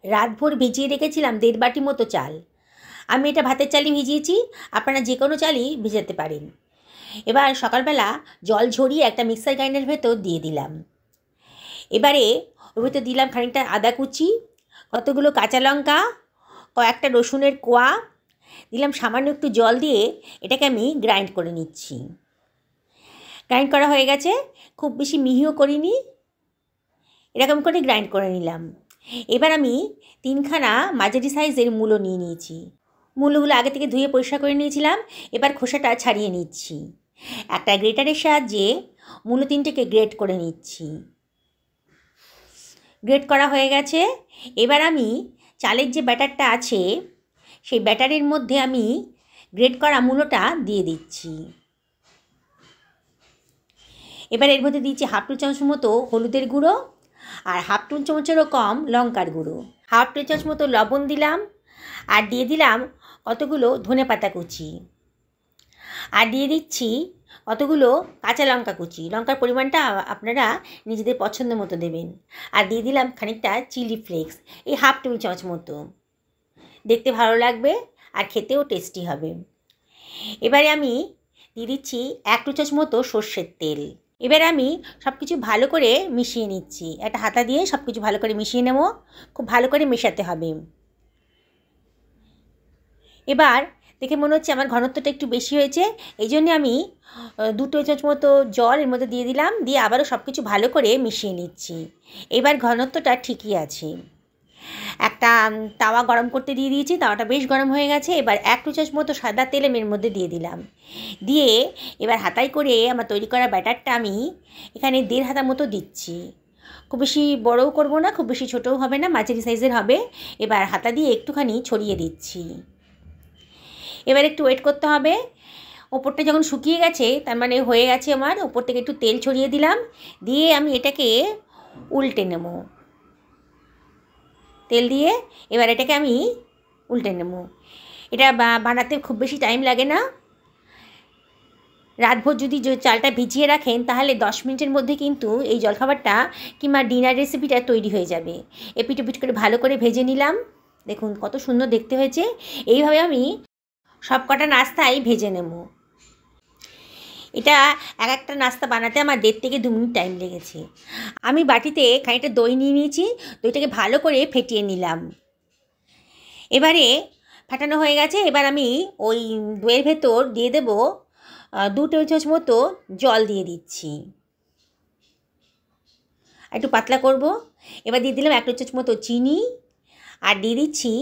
রাতভর ভিজিয়ে রেখেছিলাম 1.5 বাটি মতো চাল। আমি এটা ভাতের চালই ভিজিয়েছি, আপনারা যে কোনো চালই ভিজাতে পারেন। এবার সকালবেলা জল ঝরিয়ে একটা মিক্সার গ্রাইন্ডারের ভেতর দিয়ে দিলাম। এবারে ওর ভেতর দিলাম খানিকটা আদা কুচি, কতগুলো কাঁচা লঙ্কা, কয়েকটা রসুনের কোয়া, দিলাম সামান্য একটু জল দিয়ে এটাকে আমি গ্রাইন্ড করে নিচ্ছি। গ্রাইন্ড করা হয়ে গেছে, খুব বেশি মিহিও করিনি, এরকম করে গ্রাইন্ড করে নিলাম। এবার আমি 3খানা মাঝারি সাইজের মূলো নিয়ে নিয়েছি। মূলোগুলো আগে থেকে ধুয়ে পরিষ্কার করে নিয়েছিলাম, এবার খোসাটা ছাড়িয়ে নিচ্ছি। একটা গ্রেটারের সাহায্যে মূলো 3টেকে গ্রেট করে নিচ্ছি। গ্রেট করা হয়ে গেছে। এবার আমি চালের যে ব্যাটারটা আছে সেই ব্যাটারের মধ্যে আমি গ্রেট করা মূলোটা দিয়ে দিচ্ছি। এবার এর মধ্যে দিচ্ছি 1/2 টেবিল চামচ মতো হলুদের গুঁড়ো আর 1/2 টেবিল চামচেরও কম লঙ্কার গুঁড়ো, 1/2 টেবিল চামচ মতো লবণ দিলাম, আর দিয়ে দিলাম কতগুলো ধনেপাতা কুচি, আর দিয়ে দিচ্ছি কতগুলো কাঁচা লঙ্কা কুচি। লঙ্কার পরিমাণটা আপনারা নিজেদের পছন্দ মতো দেবেন। আর দিয়ে দিলাম খানিকটা চিলি ফ্লেক্স, এই 1/2 টেবিল চামচ মতো। দেখতে ভালো লাগবে আর খেতেও টেস্টি হবে। এবারে আমি দিয়ে দিচ্ছি 1 টেবিল চামচ মতো সর্ষের তেল। এবার আমি সব কিছু ভালো করে মিশিয়ে নিচ্ছি। একটা হাতা দিয়ে সব কিছু ভালো করে মিশিয়ে নেব, খুব ভালো করে মেশাতে হবে। এবার দেখে মনে হচ্ছে আমার ঘনত্বটা একটু বেশি হয়েছে, এই জন্যে আমি 2 টেবিল চামচ মতো জল এর মধ্যে দিয়ে দিলাম, দিয়ে আবারও সব কিছু ভালো করে মিশিয়ে নিচ্ছি। এবার ঘনত্বটা ঠিকই আছে। একটা তাওয়া গরম করতে দিয়ে দিয়েছি, তাওয়াটা বেশ গরম হয়ে গেছে। এবার 1 টেবিল চামচ মতো সাদা তেল এর মধ্যে দিয়ে দিলাম, দিয়ে এবার হাতায় করে আমার তৈরি করা ব্যাটারটা আমি এখানে 1.5 হাতা মতো দিচ্ছি। খুব বেশি বড়ও করব না, খুব বেশি ছোটও হবে না, মাঝারি সাইজের হবে। এবার হাতা দিয়ে একটুখানি ছড়িয়ে দিচ্ছি। এবার একটু ওয়েট করতে হবে। ওপরটা যখন শুকিয়ে গেছে তার মানে হয়ে গেছে আমার, ওপর থেকে একটু তেল ছড়িয়ে দিলাম, দিয়ে আমি এটাকে উল্টে নেব। তেল দিয়ে এবার এটাকে আমি উল্টে নেব। এটা বানাতে খুব বেশি টাইম লাগে না। রাতভর যদি চালটা ভিজিয়ে রাখেন তাহলে 10 মিনিটের মধ্যে কিন্তু এই জলখাবারটা কিংবা ডিনার রেসিপিটা তৈরি হয়ে যাবে। এপিট ওপিট করে ভালো করে ভেজে নিলাম, দেখুন কত সুন্দর দেখতে হয়েছে। এইভাবে আমি সব কটা নাস্তাই ভেজে নেব। এটা একটা নাস্তা বানাতে আমার 1.5 থেকে 2 মিনিট টাইম লেগেছে। আমি বাটিতে খানিকটা দই নিয়ে নিয়েছি, দইটাকে ভালো করে ফেটিয়ে নিলাম। এবারে ফাটানো হয়ে গেছে, এবার আমি ওই দইয়ের ভেতর দিয়ে দেব 2 টেবিল চামচ মতো জল দিয়ে দিচ্ছি, একটু পাতলা করব। এবার দিয়ে দিলাম 1 টেবিল চামচ মতো চিনি, আর দিয়ে দিচ্ছি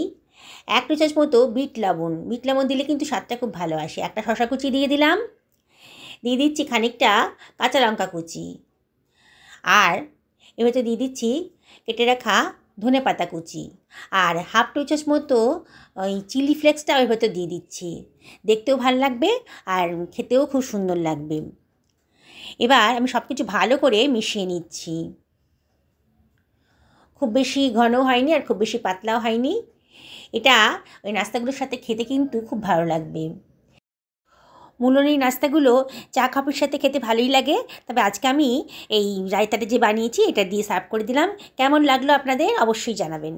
1 টেবিল চামচ মতো বিট লবণ। বিট লবণ দিলে কিন্তু স্বাদটা খুব ভালো আসে। একটা শসা কুচি দিয়ে দিলাম, দিয়ে দিচ্ছি খানিকটা কাঁচা লঙ্কা কুচি, আর এর ভেতরে দিয়ে দিচ্ছি কেটে রাখা ধনেপাতা কুচি, আর 1/2 টেবিল চামচ মতো ওই চিলি ফ্লেক্সটা ওর ভেতর দিয়ে দিচ্ছি। দেখতেও ভালো লাগবে আর খেতেও খুব সুন্দর লাগবে। এবার আমি সব কিছু ভালো করে মিশিয়ে নিচ্ছি। খুব বেশি ঘনও হয়নি আর খুব বেশি পাতলাও হয়নি। এটা ওই নাস্তাগুলোর সাথে খেতে কিন্তু খুব ভালো লাগবে। মূলোর এই নাস্তাগুলো চা কফির সাথে খেতে ভালোই লাগে। তবে আজকে আমি এই রায়তাটা যে বানিয়েছি এটা দিয়ে সার্ভ করে দিলাম। কেমন লাগলো আপনাদের অবশ্যই জানাবেন।